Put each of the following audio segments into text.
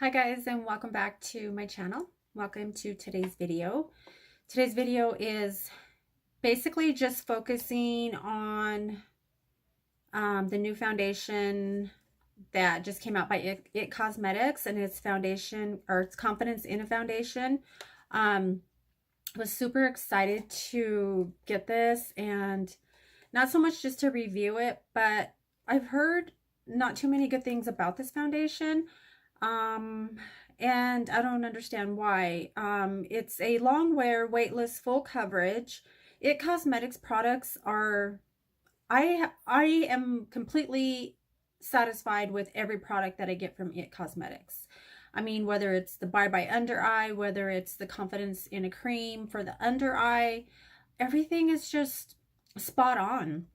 Hi guys, and welcome back to my channel. Welcome to today's video. Today's video is basically just focusing on the new foundation that just came out by It Cosmetics, and its foundation, or its Confidence in a Foundation. Was super excited to get this, and not so much just to review it, but I've heard not too many good things about this foundation. And I don't understand why. It's a long wear, weightless, full coverage. It Cosmetics products are, I am completely satisfied with every product that I get from It Cosmetics. I mean, whether it's the Bye Bye Under Eye, whether it's the Confidence in a Cream for the under eye, everything is just spot on.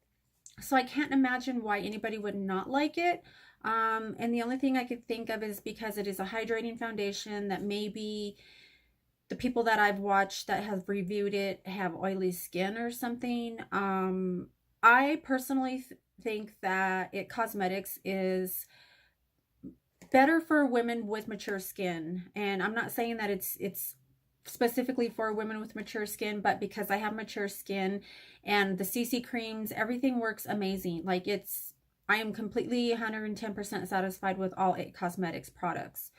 So I can't imagine why anybody would not like it. And the only thing I could think of is because it is a hydrating foundation that maybe the people that I've watched that have reviewed it have oily skin or something. I personally think that It Cosmetics is better for women with mature skin. And I'm not saying that it's specifically for women with mature skin, but because I have mature skin and the CC creams, everything works amazing. Like I am completely 110% satisfied with all It Cosmetics products.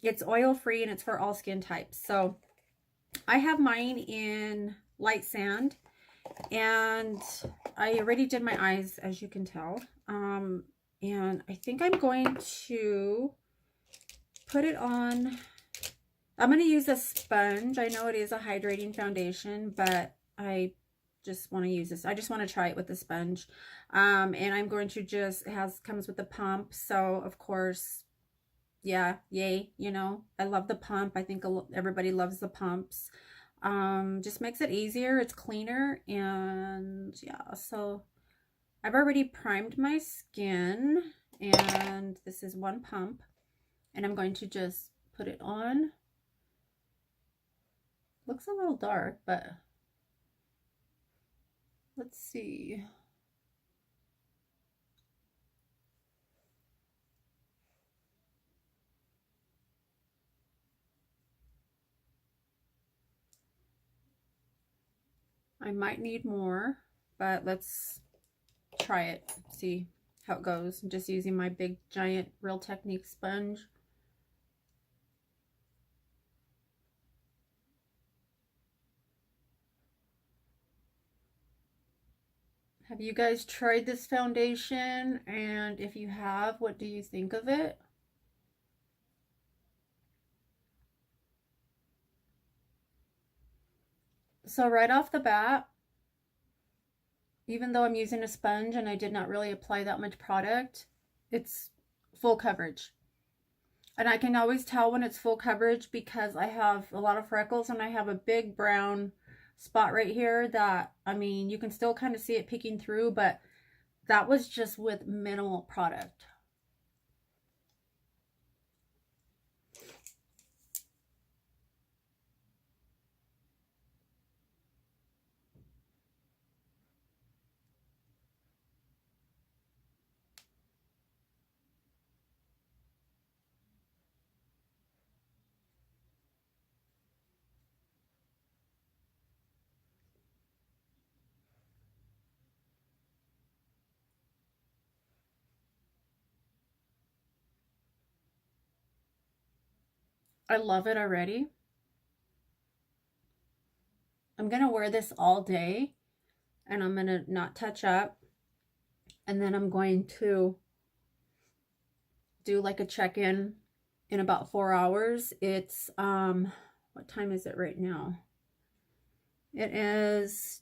It's oil free and it's for all skin types. So I have mine in light sand, and I already did my eyes, as you can tell. And I think I'm going to put it on. I'm going to use a sponge. I know it is a hydrating foundation, but I just want to use this. I just want to try it with the sponge. And I'm going to just, comes with the pump. So of course, yeah, yay, you know, I love the pump. I think everybody loves the pumps. Just makes it easier. It's cleaner. And yeah, so I've already primed my skin, and this is one pump, and I'm going to just put it on. Looks a little dark, but let's see. I might need more, but let's try it, see how it goes. I'm just using my big giant Real Technique sponge. Have you guys tried this foundation? And if you have, what do you think of it? So right off the bat, even though I'm using a sponge and I did not really apply that much product, it's full coverage. And I can always tell when it's full coverage because I have a lot of freckles and I have a big brown spot right here that, I mean, you can still kind of see it peeking through, but that was just with minimal product. I love it already. I'm going to wear this all day, and I'm going to not touch up. And then I'm going to do like a check-in in about 4 hours. It's, what time is it right now? It is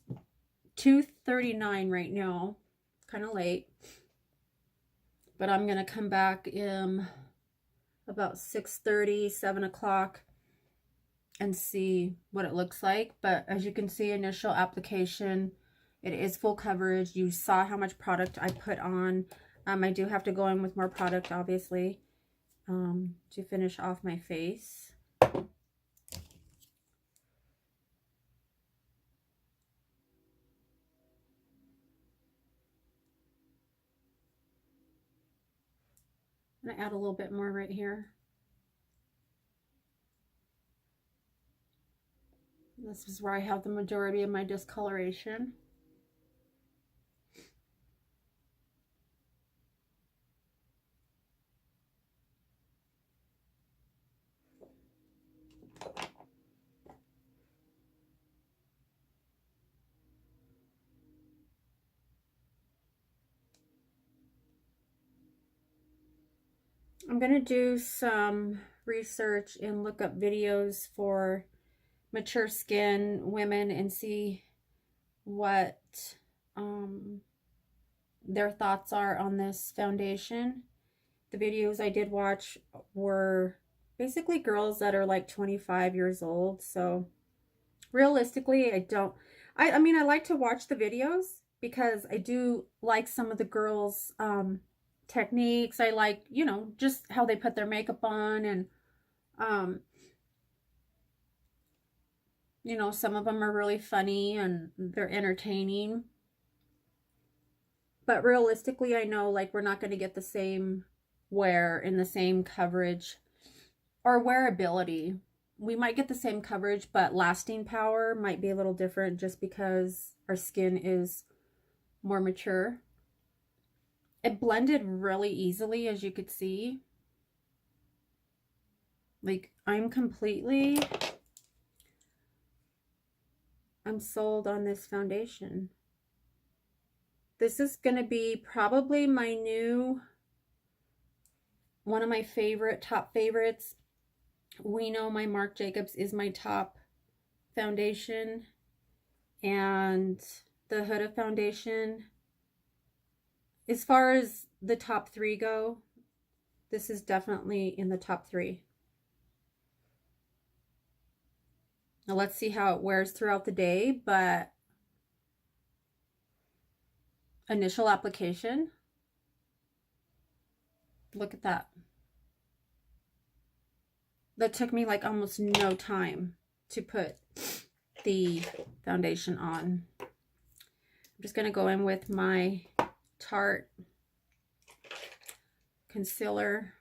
2:39 right now. Kind of late. But I'm going to come back in about 6:30, 7 o'clock and see what it looks like. But as you can see, initial application, it is full coverage. You saw how much product I put on. I do have to go in with more product, obviously, to finish off my face. I'm gonna add a little bit more right here. This is where I have the majority of my discoloration. I'm going to do some research and look up videos for mature skin women and see what their thoughts are on this foundation. The videos I did watch were basically girls that are like 25 years old. So realistically, I mean, I like to watch the videos because I do like some of the girls' techniques. I like, you know, just how they put their makeup on, and um, you know, some of them are really funny and they're entertaining. But realistically, I know like we're not going to get the same wear and the same coverage or wearability. We might get the same coverage, but lasting power might be a little different just because our skin is more mature. It blended really easily, as you could see. Like, I'm sold on this foundation. This is going to be probably my new, one of my top favorites. We know my Marc Jacobs is my top foundation, and the Huda foundation, as far as the top 3 go, this is definitely in the top 3. Now let's see how it wears throughout the day, but initial application, look at that. That took me like almost no time to put the foundation on. I'm just going to go in with my Tarte concealer.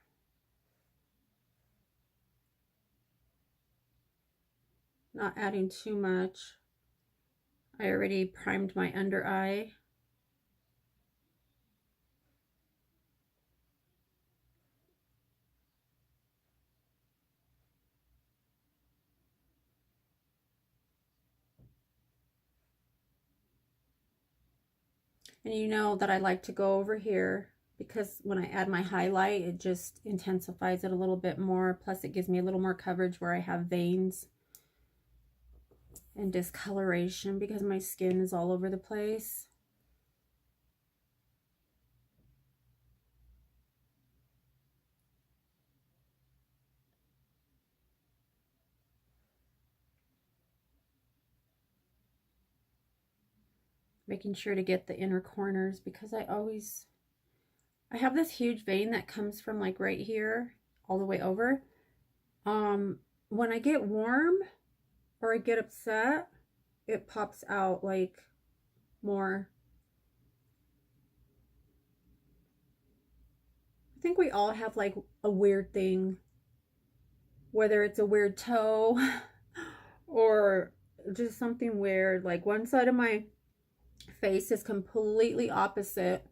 Not adding too much. I already primed my under eye. And you know that I like to go over here because when I add my highlight, it just intensifies it a little bit more. Plus it gives me a little more coverage where I have veins and discoloration because my skin is all over the place. Making sure to get the inner corners because I have this huge vein that comes from like right here all the way over. When I get warm or I get upset, it pops out like more. I think we all have like a weird thing, whether it's a weird toe or just something weird. Like one side of my face is completely opposite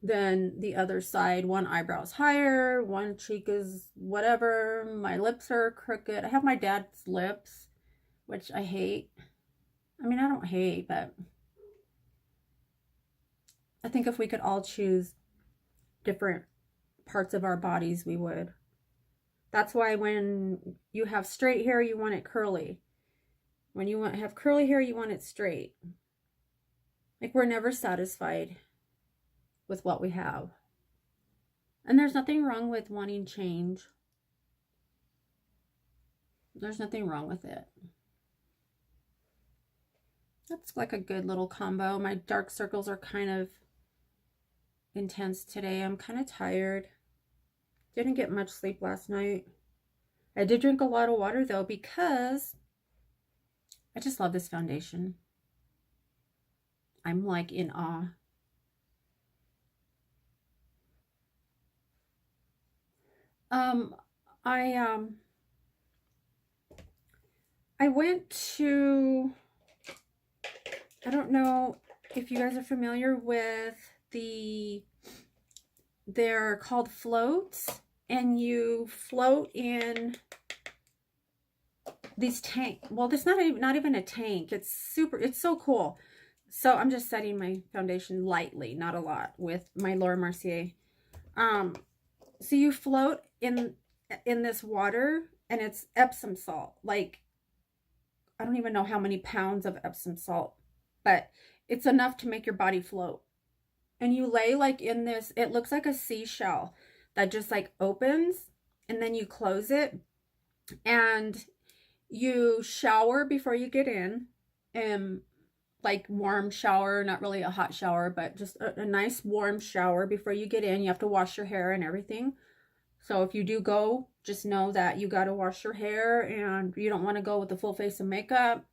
than the other side. One eyebrow's higher, one cheek is whatever, my lips are crooked. I have my dad's lips, which I hate. I mean, I don't hate, but I think if we could all choose different parts of our bodies, we would. That's why when you have straight hair, you want it curly. When you have curly hair, you want it straight. Like, we're never satisfied with what we have. And there's nothing wrong with wanting change. There's nothing wrong with it. That's like a good little combo. My dark circles are kind of intense today. I'm kind of tired. Didn't get much sleep last night. I did drink a lot of water though because I just love this foundation. I'm like in awe. I I went to, I don't know if you guys are familiar with they're called floats, and you float in these tank. Well, it's not even a tank. It's so cool. So I'm just setting my foundation lightly, not a lot, with my Laura Mercier. Um, so you float in this water, and it's Epsom salt. Like, I don't even know how many pounds of Epsom salt, but it's enough to make your body float. And you lay like in this, it looks like a seashell that just like opens, and then you close it, and you shower before you get in, and like warm shower, not really a hot shower, but just a nice warm shower before you get in. You have to wash your hair and everything. So if you do go, just know that you got to wash your hair, and you don't want to go with the full face of makeup.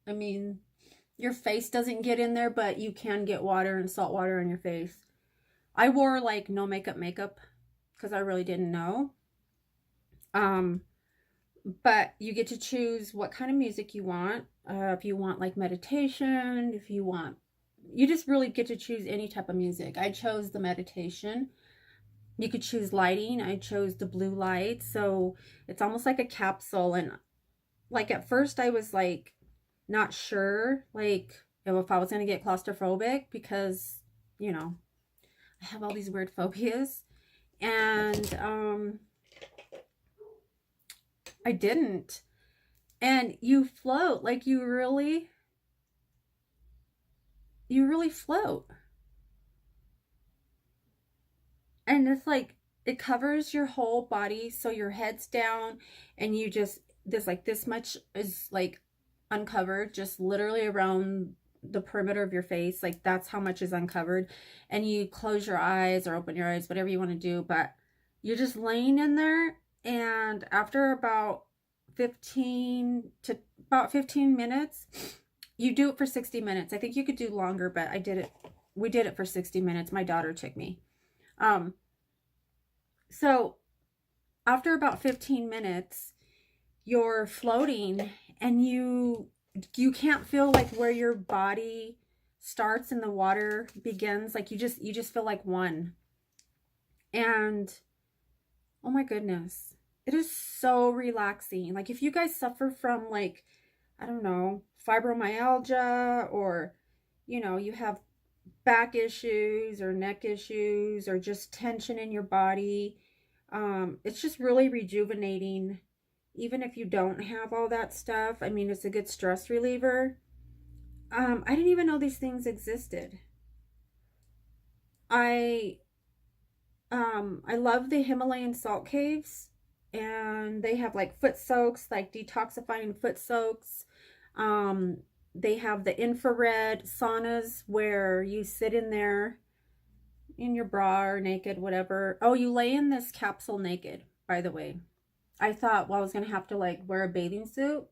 I mean, your face doesn't get in there, but you can get water and salt water on your face. I wore like no makeup because I really didn't know. But you get to choose what kind of music you want. If you want like meditation, if you want, you just really get to choose any type of music. I chose the meditation. You could choose lighting. I chose the blue light. So it's almost like a capsule. And like at first I was like not sure like if I was going to get claustrophobic because, you know, I have all these weird phobias. And I didn't. And you float, like you really float. And it's like it covers your whole body, so your head's down, and you just this much is like uncovered, just literally around the perimeter of your face. Like that's how much is uncovered. And you close your eyes or open your eyes, whatever you want to do, but you're just laying in there. And after about 15 minutes, you do it for 60 minutes. I think you could do longer, but we did it for 60 minutes. My daughter took me. So after about 15 minutes, you're floating, and you can't feel like where your body starts and the water begins. Like you just feel like one. And oh my goodness, it is so relaxing. Like if you guys suffer from like, I don't know, fibromyalgia, or, you know, you have back issues or neck issues or just tension in your body, it's just really rejuvenating. Even if you don't have all that stuff, I mean, it's a good stress reliever. I didn't even know these things existed. I love the Himalayan salt caves, and they have like foot soaks, like detoxifying foot soaks. They have the infrared saunas where you sit in there in your bra or naked, whatever. Oh, you lay in this capsule naked, by the way. I thought, well, I was going to have to like wear a bathing suit,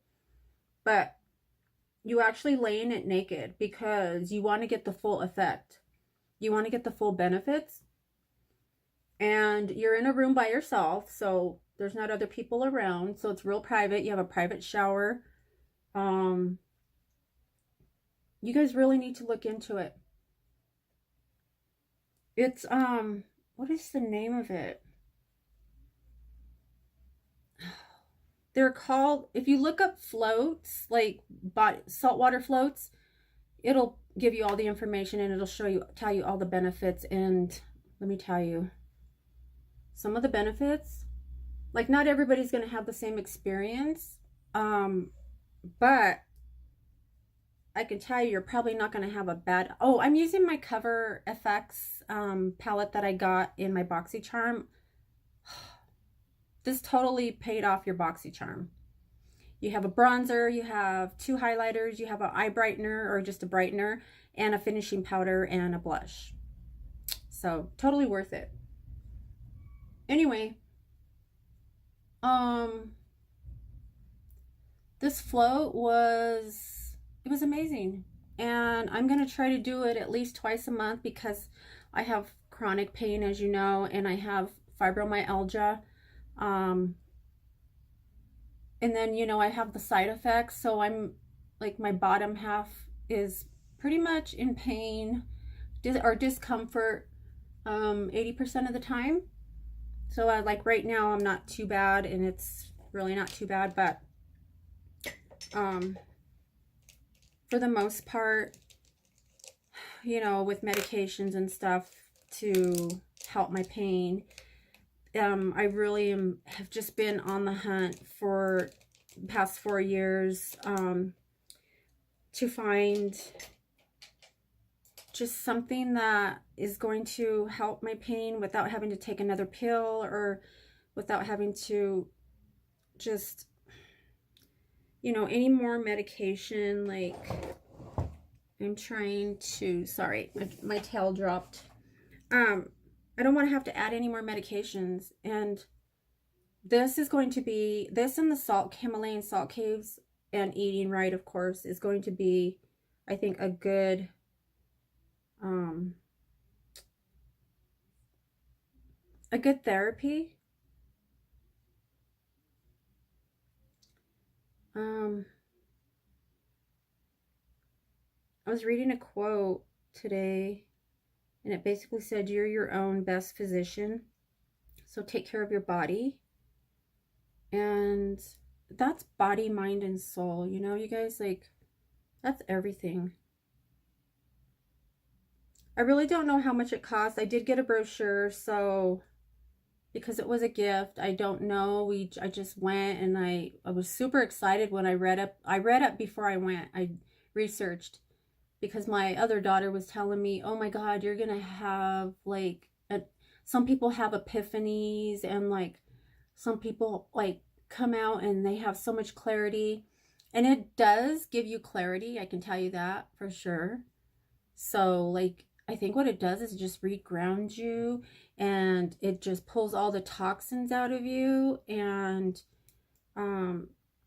but you actually lay in it naked because you want to get the full effect. You want to get the full benefits. And you're in a room by yourself, so there's not other people around, so it's real private. You have a private shower. You guys really need to look into it. It's what is the name of it? They're called, if you look up floats, like saltwater floats, it'll give you all the information, and it'll tell you all the benefits. And let me tell you, some of the benefits, like not everybody's going to have the same experience, but I can tell you, you're probably not going to have a bad. Oh, I'm using my Cover FX palette that I got in my BoxyCharm. This totally paid off your BoxyCharm. You have a bronzer, you have 2 highlighters, you have an eye brightener or just a brightener, and a finishing powder and a blush. So totally worth it. Anyway, this float was amazing, and I'm gonna try to do it at least twice a month because I have chronic pain, as you know, and I have fibromyalgia. And then, you know, I have the side effects. So I'm like, my bottom half is pretty much in pain or discomfort 80% of the time. So like right now I'm not too bad, and it's really not too bad, but um, for the most part, you know, with medications and stuff to help my pain, I really have just been on the hunt for the past 4 years to find just something that is going to help my pain without having to take another pill, or without having to just, you know, any more medication. Like, I'm trying to, sorry, my tail dropped. I don't want to have to add any more medications. And this is going to be, this and the Himalayan salt caves and eating right, of course, is going to be, I think, a good therapy. Um, I was reading a quote today, and it basically said, you're your own best physician. So take care of your body. And that's body, mind, and soul. You know, you guys, like, that's everything. I really don't know how much it costs. I did get a brochure, so because it was a gift, I don't know. I just went, and I was super excited when I read up. I read up before I went. I researched, because my other daughter was telling me, oh my God, you're gonna have like some people have epiphanies, and like some people like come out and they have so much clarity. And it does give you clarity, I can tell you that for sure. So like, I think what it does is just reground you, and it just pulls all the toxins out of you, and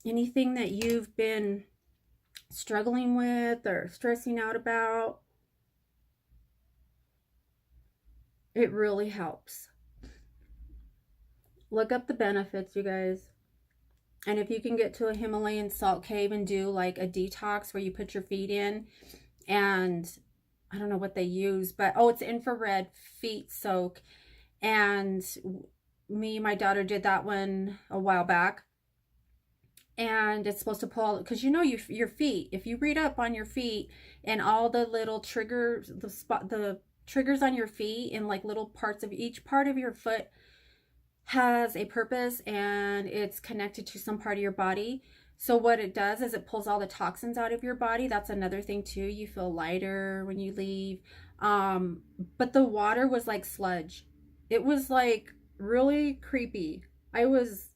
anything that you've been struggling with or stressing out about, it really helps. Look up the benefits, you guys. And if you can get to a Himalayan salt cave and do like a detox where you put your feet in, and I don't know what they use, but oh, it's infrared feet soak. And my daughter did that one a while back. And it's supposed to pull, because you know, your feet, if you read up on your feet and all the little triggers, the triggers on your feet, and like little parts of each part of your foot has a purpose, and it's connected to some part of your body. So what it does is it pulls all the toxins out of your body. That's another thing too. You feel lighter when you leave. But the water was like sludge. It was like really creepy. It was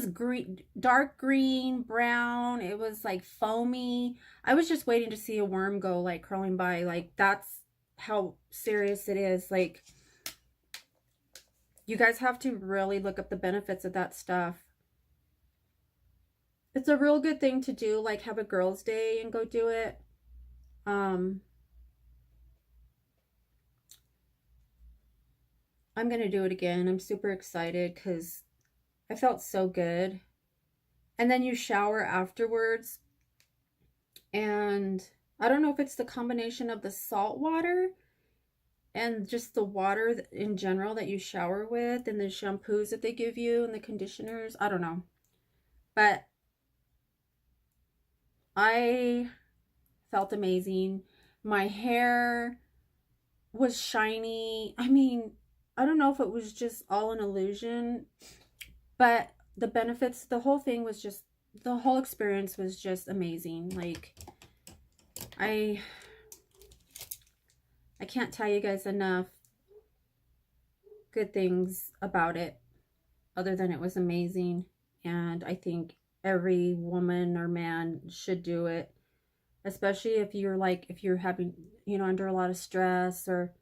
green, dark green, brown. It was like foamy. I was just waiting to see a worm go like crawling by. Like, that's how serious it is. Like, you guys have to really look up the benefits of that stuff. It's a real good thing to do, like have a girls' day and go do it. I'm going to do it again. I'm super excited because I felt so good. And then you shower afterwards. And I don't know if it's the combination of the salt water and just the water in general that you shower with, and the shampoos that they give you, and the conditioners. I don't know. But I felt amazing. My hair was shiny. I mean, I don't know if it was just all an illusion, but the benefits, the whole thing was just, the whole experience was just amazing. Like, I can't tell you guys enough good things about it, other than it was amazing. And I think every woman or man should do it, especially if you're like, if you're having, you know, under a lot of stress, or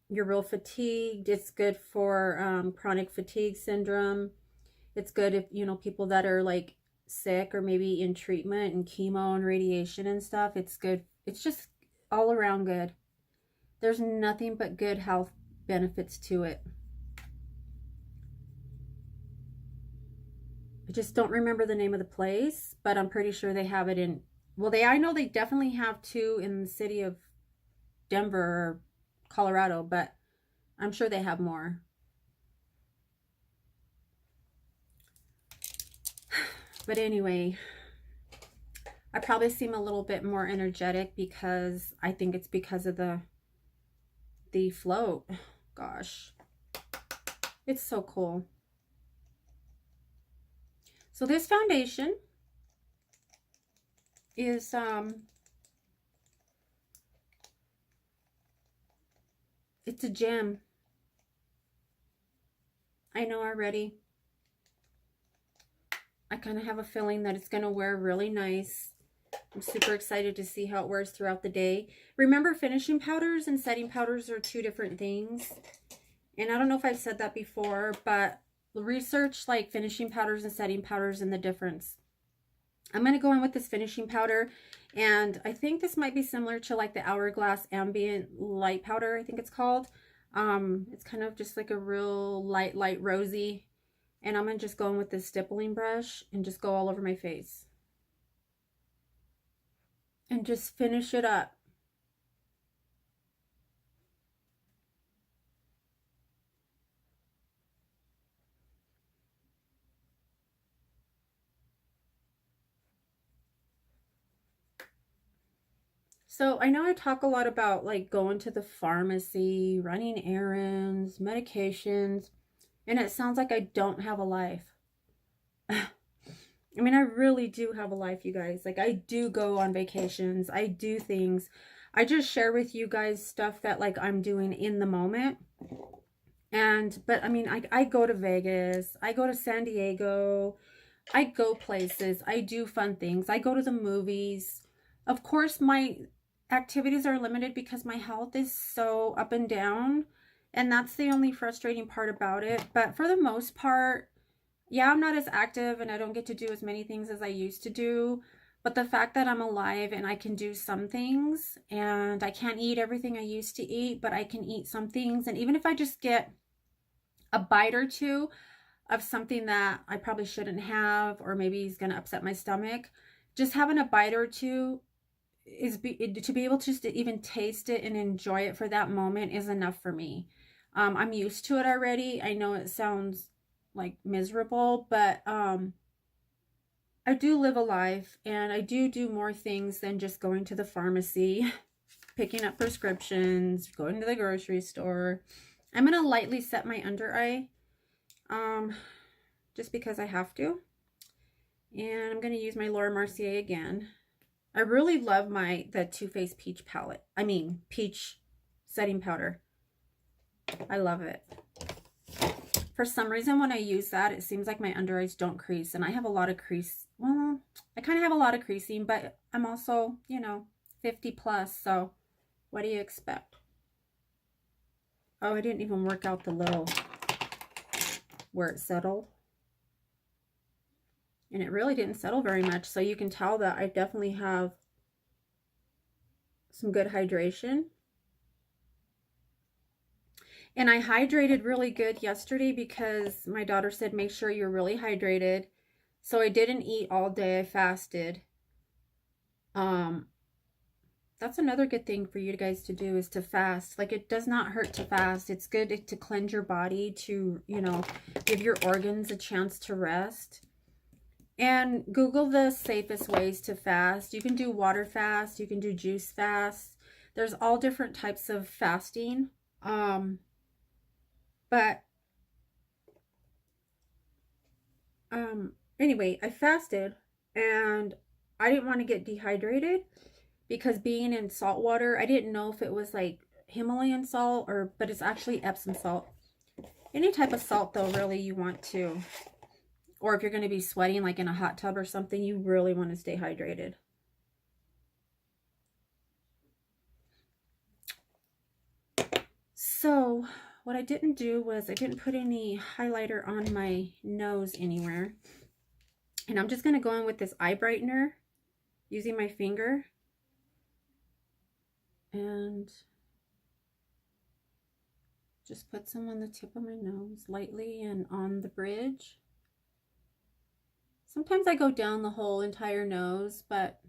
you're real fatigued. It's good for chronic fatigue syndrome. It's good if, you know, people that are like sick or maybe in treatment and chemo and radiation and stuff. It's good. It's just all around good. There's nothing but good health benefits to it. I just don't remember the name of the place, but I'm pretty sure they have it in, well, I know they definitely have two in the city of Denver or Colorado, but I'm sure they have more. But anyway, I probably seem a little bit more energetic because I think it's because of the float. Gosh, it's so cool. So this foundation is it's a gem. I know already. I kind of have a feeling that it's going to wear really nice. I'm super excited to see how it wears throughout the day. Remember, finishing powders and setting powders are two different things. And I don't know if I've said that before, but research like finishing powders and setting powders and the difference. I'm going to go in with this finishing powder, and I think this might be similar to like the Hourglass Ambient Light Powder, I think it's called. It's kind of just like a real light rosy. And I'm going to just go in with this stippling brush and just go all over my face. And just finish it up. So I know I talk a lot about like going to the pharmacy, running errands, medications, and it sounds like I don't have a life. I mean, I really do have a life, you guys. Like, I do go on vacations. I do things. I just share with you guys stuff that, like, I'm doing in the moment. But, I mean, I go to Vegas. I go to San Diego. I go places. I do fun things. I go to the movies. Of course, my activities are limited because my health is so up and down. And that's the only frustrating part about it. But for the most part, yeah, I'm not as active and I don't get to do as many things as I used to do. But the fact that I'm alive and I can do some things, and I can't eat everything I used to eat, but I can eat some things. And even if I just get a bite or two of something that I probably shouldn't have, or maybe is going to upset my stomach, just having a bite or two to be able to just even taste it and enjoy it for that moment is enough for me. I'm used to it already. I know it sounds like miserable, but I do live a life, and I do more things than just going to the pharmacy, picking up prescriptions, going to the grocery store. I'm going to lightly set my under eye, just because I have to. And I'm going to use my Laura Mercier again. I really love the Too Faced Peach palette. I mean, peach setting powder. I love it. For some reason, when I use that, it seems like my under eyes don't crease. And I have a lot of crease. Well, I kind of have a lot of creasing, but I'm also, 50 plus. So what do you expect? Oh, I didn't even work out the little where it settled. And it really didn't settle very much. So you can tell that I definitely have some good hydration. And I hydrated really good yesterday because my daughter said, make sure you're really hydrated. So I didn't eat all day. I fasted. That's another good thing for you guys to do, is to fast. Like, it does not hurt to fast. It's good to cleanse your body, to, give your organs a chance to rest. And Google the safest ways to fast. You can do water fast. You can do juice fast. There's all different types of fasting. Anyway, I fasted, and I didn't want to get dehydrated because being in salt water, I didn't know if it was like Himalayan salt but it's actually Epsom salt. Any type of salt though, really, you want to, or if you're going to be sweating like in a hot tub or something, you really want to stay hydrated. So what I didn't do was I didn't put any highlighter on my nose anywhere. And I'm just going to go in with this eye brightener using my finger. And just put some on the tip of my nose lightly and on the bridge. Sometimes I go down the whole entire nose, but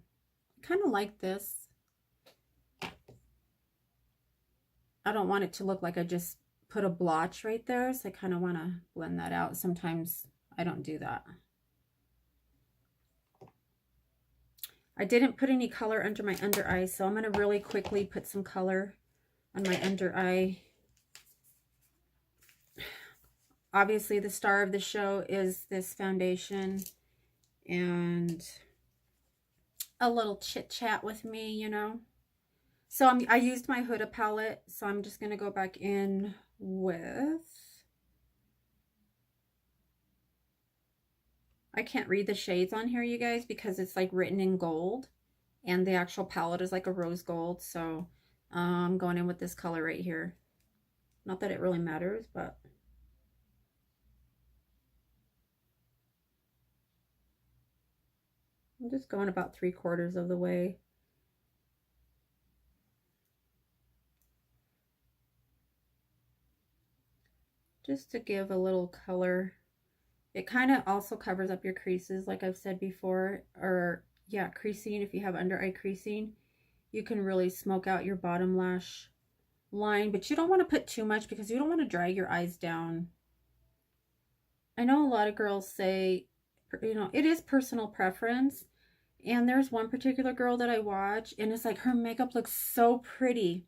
I kind of like this. I don't want it to look like I just put a blotch right there, so I kind of want to blend that out. Sometimes I don't do that. I didn't put any color under my under eye, so I'm going to really quickly put some color on my under eye. Obviously, the star of the show is this foundation, and a little chit chat with me, you know. So I used my Huda palette, so I'm just going to go back in with, I can't read the shades on here, you guys, because it's like written in gold, and the actual palette is like a rose gold. So I'm going in with this color right here. Not that it really matters, but I'm just going about 3/4 of the way. Just to give a little color. It kind of also covers up your creases, like I've said before, or yeah, creasing. If you have under eye creasing, you can really smoke out your bottom lash line, but you don't want to put too much because you don't want to drag your eyes down. I know a lot of girls say, you know, it is personal preference. And there's one particular girl that I watch, and it's like her makeup looks so pretty.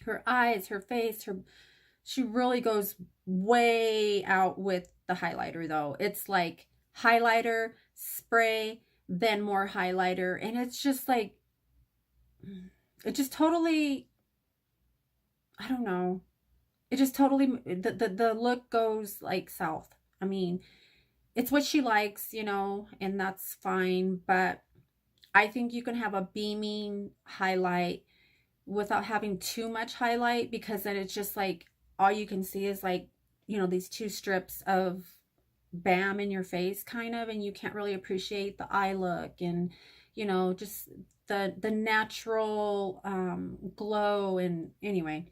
Her eyes, her face, she really goes way out with the highlighter though. It's like highlighter, spray, then more highlighter. And it's just like, it just totally, I don't know. It just totally, the look goes like south. I mean, it's what she likes, you know, and that's fine. But I think you can have a beaming highlight without having too much highlight, because then it's just like, all you can see is like, you know, these two strips of bam in your face kind of, and you can't really appreciate the eye look and, you know, just the natural glow. And anyway,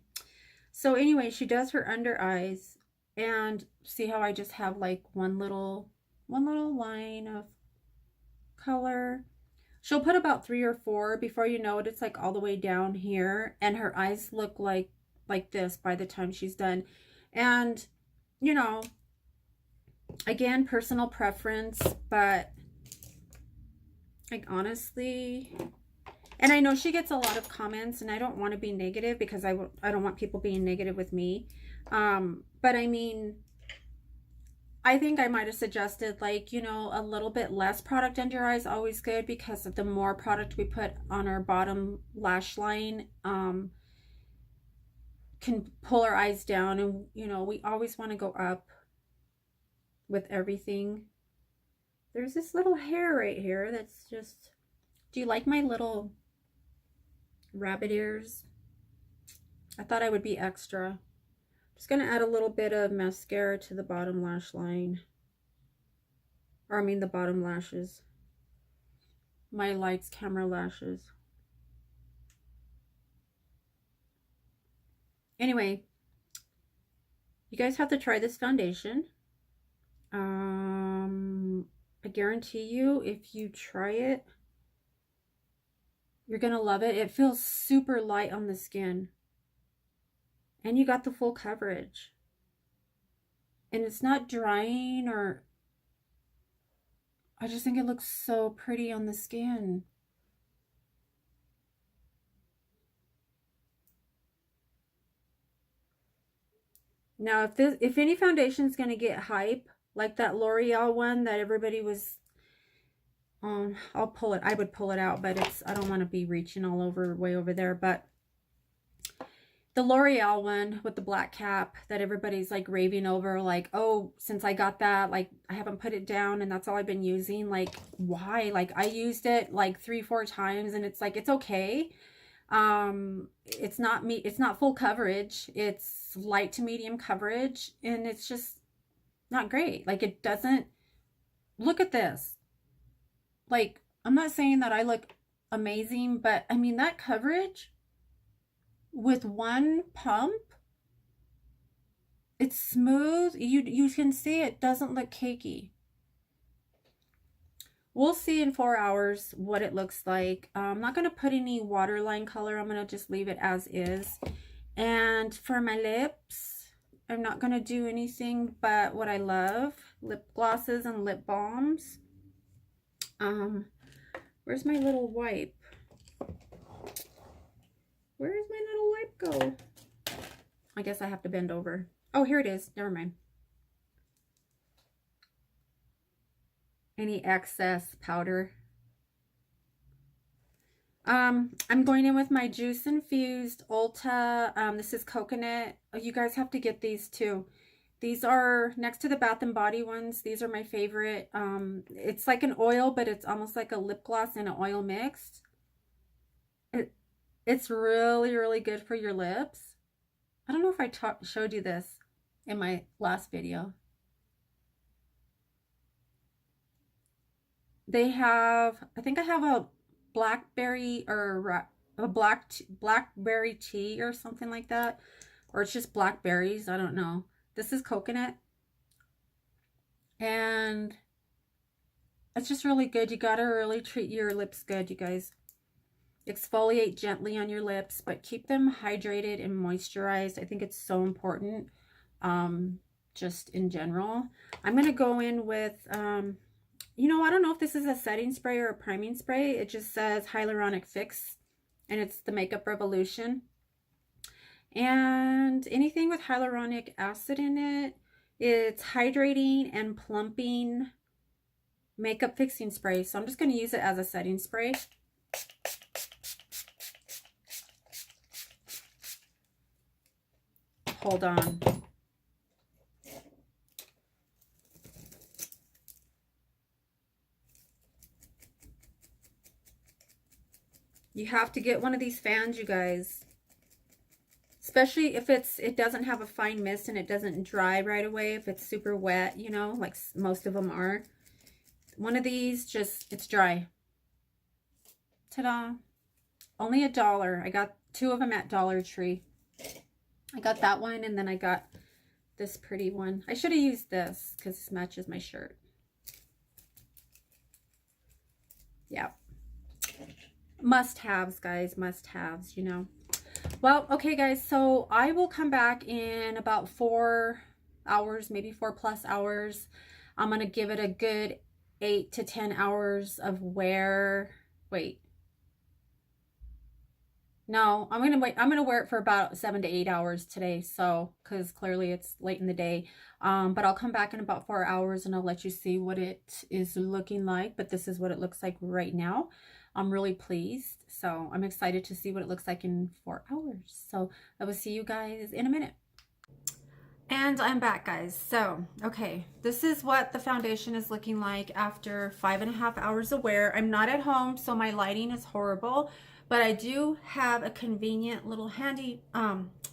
so anyway, she does her under eyes, and see how I just have like one little line of color. She'll put about 3 or 4. Before you know it, it's like all the way down here, and her eyes look like this by the time she's done. And you know, again, personal preference, but like honestly, and I know she gets a lot of comments, and I don't want to be negative because I don't want people being negative with me, but I mean, I think I might have suggested, like, you know, a little bit less product under your eyes, always good, because the more product we put on our bottom lash line can pull our eyes down. And, you know, we always want to go up with everything. There's this little hair right here that's just, do you like my little rabbit ears? I thought I would be extra. Just going to add a little bit of mascara to the bottom lash line. Or I mean the bottom lashes. My lights camera lashes. Anyway, you guys have to try this foundation. I guarantee you, if you try it, you're going to love it. It feels super light on the skin. And you got the full coverage. And it's not drying, or I just think it looks so pretty on the skin. Now, if any foundation is going to get hype, like that L'Oreal one that everybody was, I'll pull it. I would pull it out, but I don't want to be reaching all over, way over there. But the L'Oreal one with the black cap that everybody's like raving over, like, oh, since I got that, like, I haven't put it down, and that's all I've been using. Like, why? Like, I used it like 3-4 times, and it's like, it's okay. It's not full coverage. It's light to medium coverage, and it's just not great. Like, it doesn't, look at this. Like, I'm not saying that I look amazing, but I mean, that coverage with one pump, it's smooth. You can see it doesn't look cakey. we'll see in 4 hours what it looks like. I'm not going to put any waterline color. I'm going to just leave it as is. And for my lips, I'm not going to do anything but what I love. Lip glosses and lip balms. Where's my little wipe? Where is my little wipe go? I guess I have to bend over. Oh, here it is. Never mind. Any excess powder. I'm going in with my juice infused Ulta. This is coconut. Oh, you guys have to get these too. These are next to the Bath and Body ones. These are my favorite. It's like an oil, but it's almost like a lip gloss and an oil mixed. It's really, really good for your lips. I don't know if I showed you this in my last video. They have, I think I have a blackberry or a blackberry tea or something like that. Or it's just blackberries. I don't know. This is coconut. And it's just really good. You gotta really treat your lips good, you guys. Exfoliate gently on your lips, but keep them hydrated and moisturized. I think it's so important, just in general. I'm gonna go in with, you know, I don't know if this is a setting spray or a priming spray. It just says Hyaluronic Fix, and it's the Makeup Revolution. And anything with hyaluronic acid in it, it's hydrating and plumping makeup fixing spray. So I'm just going to use it as a setting spray. Hold on. You have to get one of these fans, you guys. Especially if it doesn't have a fine mist and it doesn't dry right away. If it's super wet, you know, like most of them are. One of these, just, it's dry. Ta-da. Only $1. I got 2 of them at Dollar Tree. I got that one, and then I got this pretty one. I should have used this because this matches my shirt. Yeah. Must-haves, guys. Must-haves, you know. Well, okay, guys. So I will come back in about 4 hours, maybe 4+ hours. I'm going to give it a good 8 to 10 hours of wear. Wait. No, I'm going to wait. I'm going to wear it for about 7 to 8 hours today. So, because clearly it's late in the day. But I'll come back in about 4 hours and I'll let you see what it is looking like. But this is what it looks like right now. I'm really pleased. So I'm excited to see what it looks like in 4 hours. So I will see you guys in a minute. And I'm back, guys. So, okay, this is what the foundation is looking like after 5.5 hours of wear. I'm not at home, so my lighting is horrible, but I do have a convenient little handy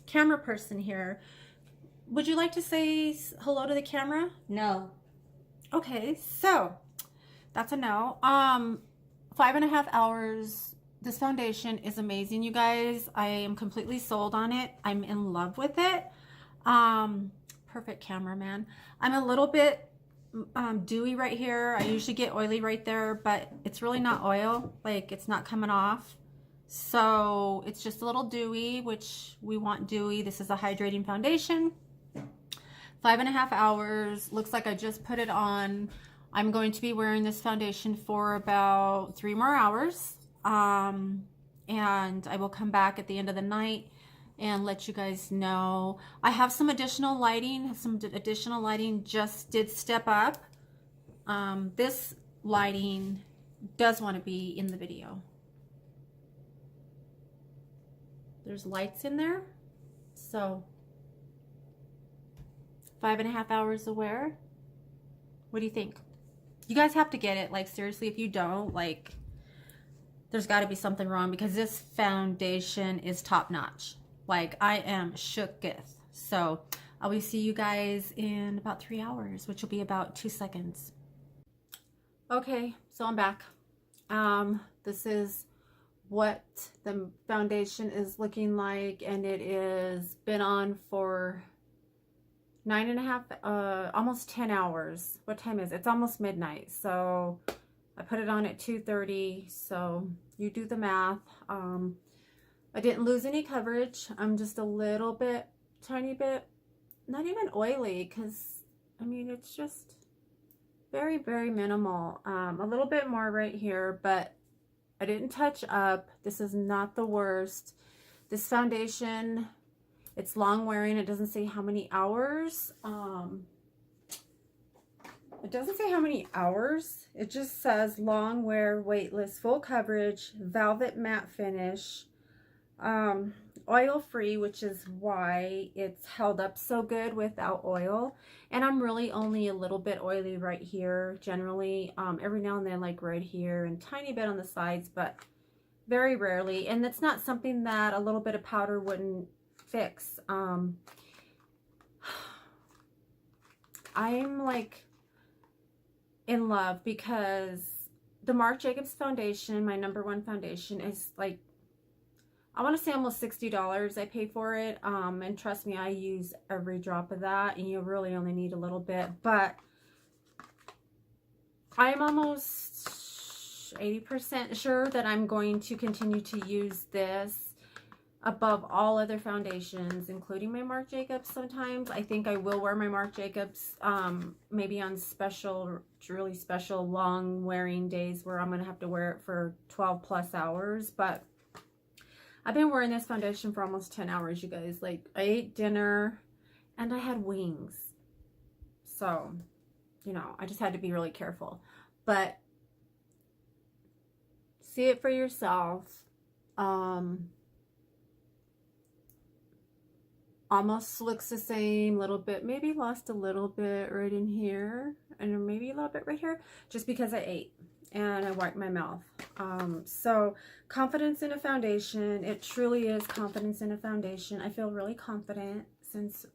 camera person here. Would you like to say hello to the camera? No. Okay, so that's a no. 5.5 hours. This foundation is amazing, you guys. I am completely sold on it. I'm in love with it. Perfect cameraman. I'm a little bit dewy right here. I usually get oily right there, but it's really not oil. Like, it's not coming off. So it's just a little dewy, which we want dewy. This is a hydrating foundation. 5.5 hours. Looks like I just put it on. I'm going to be wearing this foundation for about 3 more hours. And I will come back at the end of the night and let you guys know. I have some additional lighting. Just did step up. This lighting does want to be in the video. There's lights in there. So 5.5 hours of wear. What do you think? You guys have to get it. Like, seriously, if you don't, like, there's got to be something wrong, because this foundation is top notch. Like, I am shooketh. So I will see you guys in about 3 hours, which will be about 2 seconds. Okay, so I'm back. This is what the foundation is looking like, and it is been on for 9.5, almost 10 hours. What time is it? It's almost midnight. So I put it on at 2:30, so you do the math. I didn't lose any coverage. I'm just a little bit, tiny bit, not even oily, because, I mean, it's just very, very minimal. A little bit more right here, but I didn't touch up. This is not the worst. This foundation, it's long wearing. It doesn't say how many hours. It doesn't say how many hours. It just says long wear, weightless, full coverage, velvet matte finish, oil free, which is why it's held up so good without oil. And I'm really only a little bit oily right here generally, every now and then, like right here, and tiny bit on the sides, but very rarely. And it's not something that a little bit of powder wouldn't fix. I'm like in love, because the Marc Jacobs foundation, my #1 foundation, is like, I want to say almost $60 I pay for it. And trust me, I use every drop of that, and you really only need a little bit. But I'm almost 80% sure that I'm going to continue to use this above all other foundations, including my Marc Jacobs sometimes. I think I will wear my Marc Jacobs maybe on special, really special long wearing days where I'm going to have to wear it for 12 plus hours. But I've been wearing this foundation for almost 10 hours, you guys. Like, I ate dinner and I had wings. So, you know, I just had to be really careful. But see it for yourself. Almost looks the same, little bit, maybe lost a little bit right in here, and maybe a little bit right here, just because I ate and I wiped my mouth. So confidence in a foundation. It truly is confidence in a foundation. I feel really confident since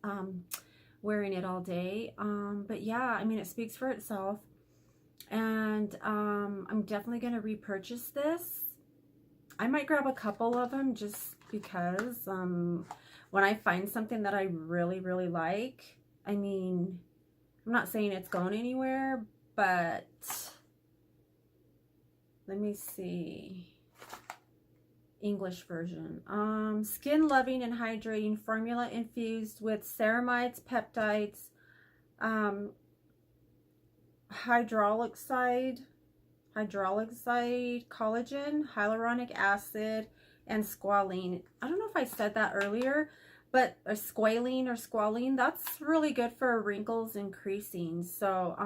wearing it all day. But yeah, I mean, it speaks for itself. And I'm definitely going to repurchase this. I might grab a couple of them just because when I find something that I really, really like, I mean, I'm not saying it's going anywhere, but let me see. English version. Skin loving and hydrating formula infused with ceramides, peptides, hydroxide, collagen, hyaluronic acid, and squalene. I don't know if I said that earlier, but squalene, that's really good for wrinkles and creasing. So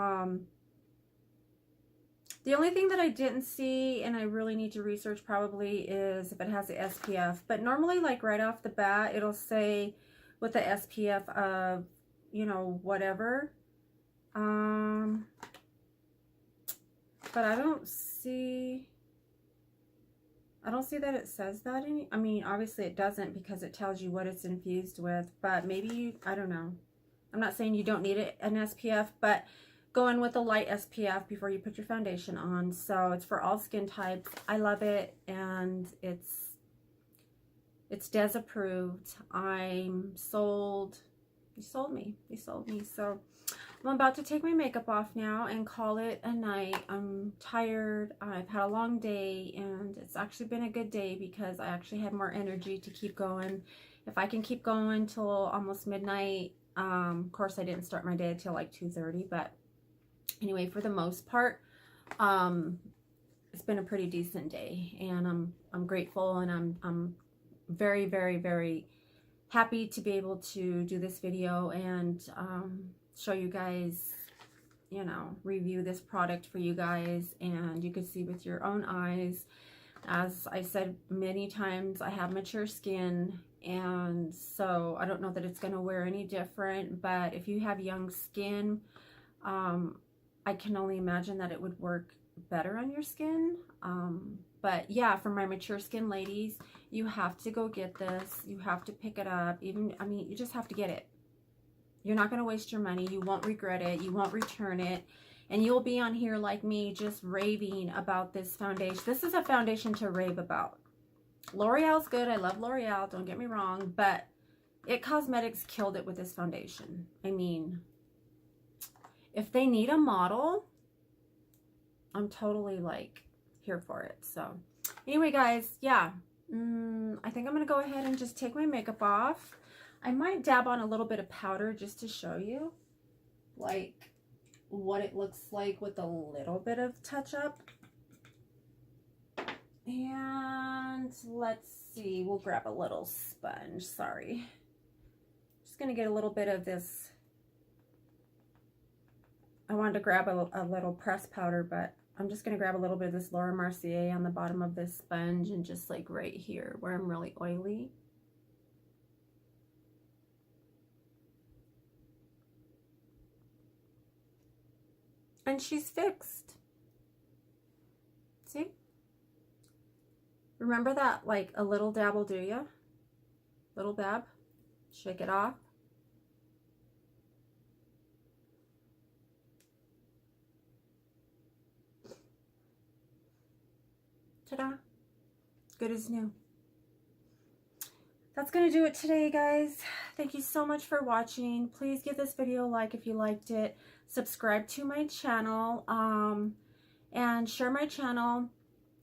the only thing that I didn't see, and I really need to research probably, is if it has the SPF. But normally, like right off the bat, it'll say with the SPF of, you know, whatever. But I don't see that it says that I mean, obviously it doesn't, because it tells you what it's infused with, but maybe, I don't know. I'm not saying you don't need an SPF, but go in with a light SPF before you put your foundation on. So it's for all skin types. I love it, and it's Des approved. I'm sold. You sold me. So I'm about to take my makeup off now and call it a night. I'm tired. I've had a long day, and it's actually been a good day because I actually had more energy to keep going. If I can keep going till almost midnight, of course I didn't start my day until like 2:30, but anyway, for the most part, it's been a pretty decent day, and I'm grateful, and I'm very, very, very happy to be able to do this video and show you guys, you know, review this product for you guys, and you can see with your own eyes. As I said many times, I have mature skin, and so I don't know that it's going to wear any different, but if you have young skin, I can only imagine that it would work better on your skin. But yeah, for my mature skin ladies, you have to go get this. You have to pick it up. I mean, you just have to get it. You're not going to waste your money. You won't regret it. You won't return it. And you'll be on here like me, just raving about this foundation. This is a foundation to rave about. L'Oreal's good. I love L'Oreal. Don't get me wrong. But It Cosmetics killed it with this foundation. I mean, if they need a model, I'm totally like here for it. So anyway, guys, yeah, I think I'm gonna go ahead and just take my makeup off. I might dab on a little bit of powder just to show you like what it looks like with a little bit of touch up. And let's see, we'll grab a little sponge. Sorry, just gonna get a little bit of this. I wanted to grab a little pressed powder, but I'm just gonna grab a little bit of this Laura Mercier on the bottom of this sponge and just like right here where I'm really oily. And she's fixed. See? Remember that, like, a little dab will do ya? Little dab. Shake it off. Ta-da. Good as new. That's going to do it today, guys. Thank you so much for watching. Please give this video a like if you liked it. Subscribe to my channel. And share my channel.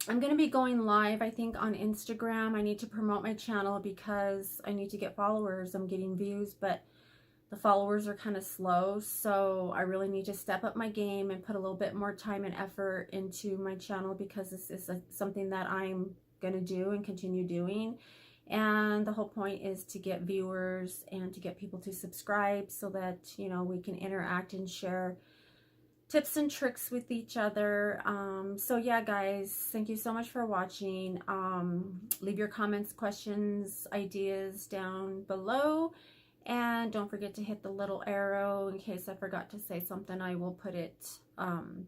I'm going to be going live, I think, on Instagram. I need to promote my channel because I need to get followers. I'm getting views, but the followers are kind of slow. So I really need to step up my game and put a little bit more time and effort into my channel because this is something that I'm going to do and continue doing. And the whole point is to get viewers and to get people to subscribe so that, you know, we can interact and share tips and tricks with each other. So yeah, guys, thank you so much for watching. Leave your comments, questions, ideas down below, and don't forget to hit the little arrow in case I forgot to say something. I will put it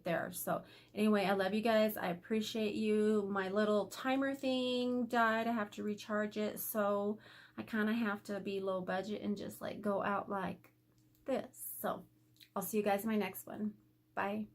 there. So anyway, I love you guys. I appreciate you. My little timer thing died. I have to recharge it, so I kind of have to be low budget and just like go out like this. So I'll see you guys in my next one. Bye.